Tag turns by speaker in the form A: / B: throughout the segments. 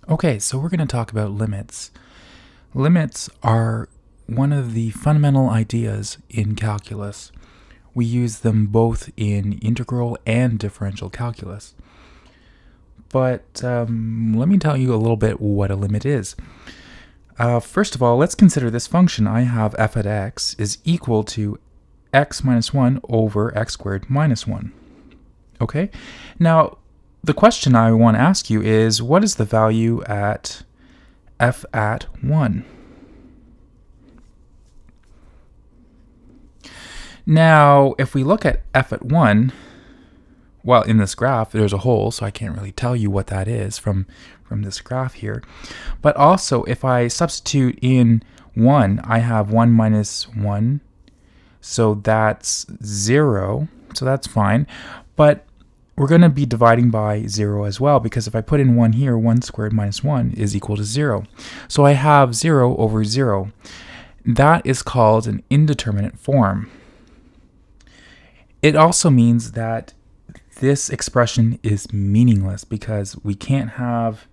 A: Okay, so we're going to talk about limits. Limits are one of the fundamental ideas in calculus. We use them both in integral and differential calculus. But let me tell you a little bit what a limit is. First of all, let's consider this function. I have f at x is equal to x minus 1 over x squared minus 1. Okay? Now, the question I want to ask you is, what is the value at f at 1? Now, if we look at f at 1, well, in this graph, there's a hole, so I can't really tell you what that is from this graph here. But also, if I substitute in 1, I have 1 minus 1, so that's 0, so that's fine. But we're going to be dividing by 0 as well, because if I put in 1 here, 1 squared minus 1 is equal to 0. So I have 0 over 0. That is called an indeterminate form. It also means that this expression is meaningless because we can't have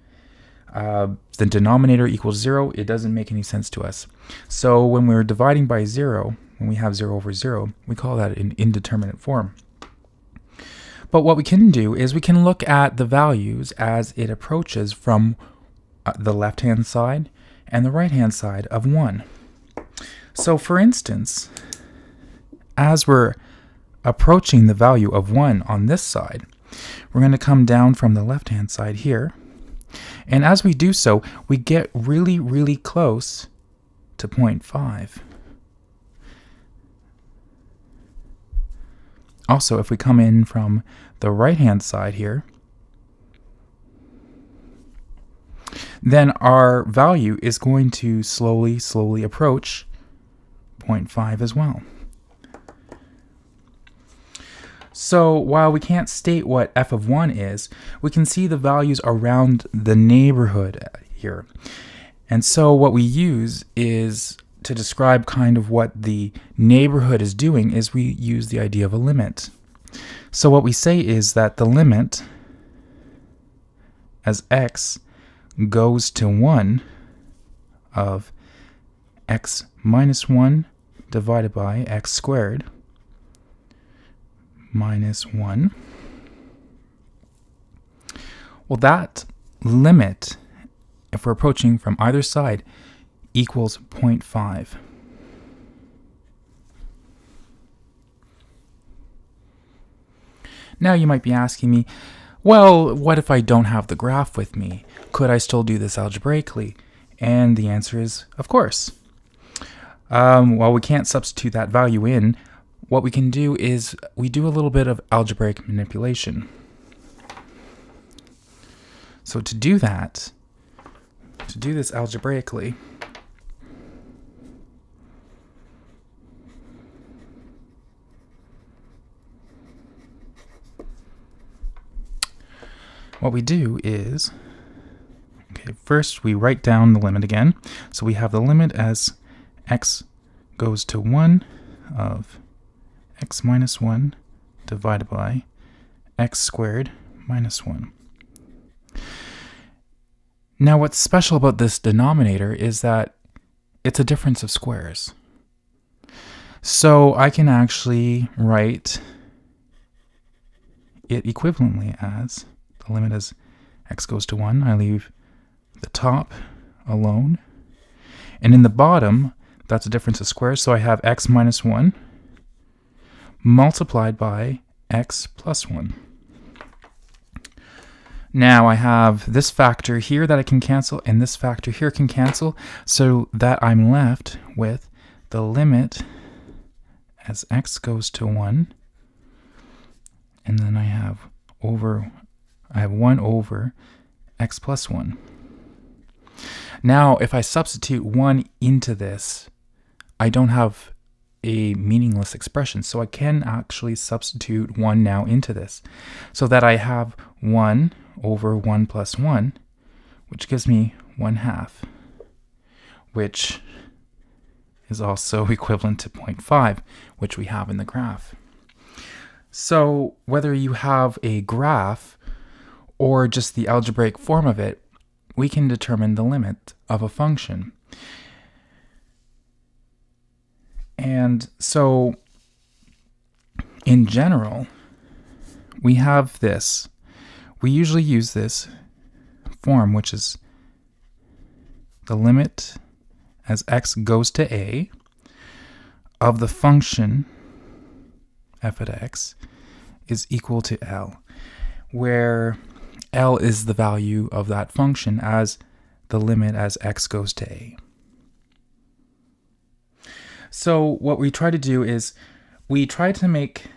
A: the denominator equals 0. It doesn't make any sense to us. So when we're dividing by 0, when we have 0 over 0, we call that an indeterminate form. But what we can do is we can look at the values as it approaches from the left-hand side and the right-hand side of 1. So for instance, as we're approaching the value of 1 on this side, we're going to come down from the left-hand side here. And as we do so, we get really, really close to 0.5. Also, if we come in from the right-hand side here, then our value is going to slowly approach 0.5 as well. So while we can't state what f of 1 is, we can see the values around the neighborhood here. And so what we use is to describe kind of what the neighborhood is doing is we use the idea of a limit. So what we say is that the limit as x goes to 1 of x minus 1 divided by x squared minus 1. Well, that limit, if we're approaching from either side, equals 0.5. Now you might be asking me, well, what if I don't have the graph with me? Could I still do this algebraically? And the answer is, of course. While we can't substitute that value in, what we can do is we do a little bit of algebraic manipulation. So to do that, to do this algebraically, what we do is, okay, first we write down the limit again. So we have the limit as x goes to 1 of x minus 1 divided by x squared minus 1. Now what's special about this denominator is that it's a difference of squares. So I can actually write it equivalently as the limit as x goes to 1. I leave the top alone. And in the bottom, that's a difference of squares. So I have x minus 1 multiplied by x plus 1. Now I have this factor here that I can cancel, and this factor here can cancel, so that I'm left with the limit as x goes to 1, and then I have 1 over x plus 1. Now if I substitute 1 into this, I don't have a meaningless expression, so I can actually substitute 1 now into this, so that I have 1 over 1 plus 1, which gives me 1/2, which is also equivalent to 0.5, which we have in the graph. So whether you have a graph or just the algebraic form of it, we can determine the limit of a function. And so, in general, we have this. We usually use this form, which is the limit as x goes to a of the function f at x is equal to L, where L is the value of that function as the limit as x goes to a. So what we try to do is we try to make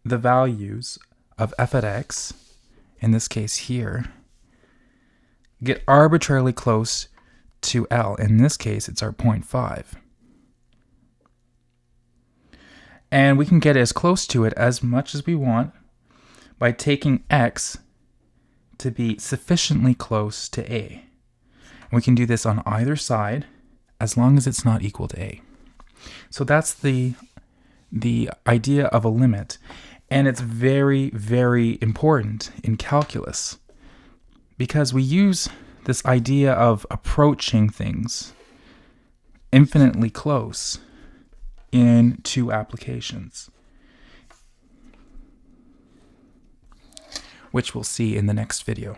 A: the values of f at x, in this case here, get arbitrarily close to L. In this case, it's our 0.5. And we can get as close to it as much as we want by taking x to be sufficiently close to a. And we can do this on either side as long as it's not equal to a. So that's the idea of a limit. And it's very, very important in calculus because we use this idea of approaching things infinitely close in two applications, which we'll see in the next video.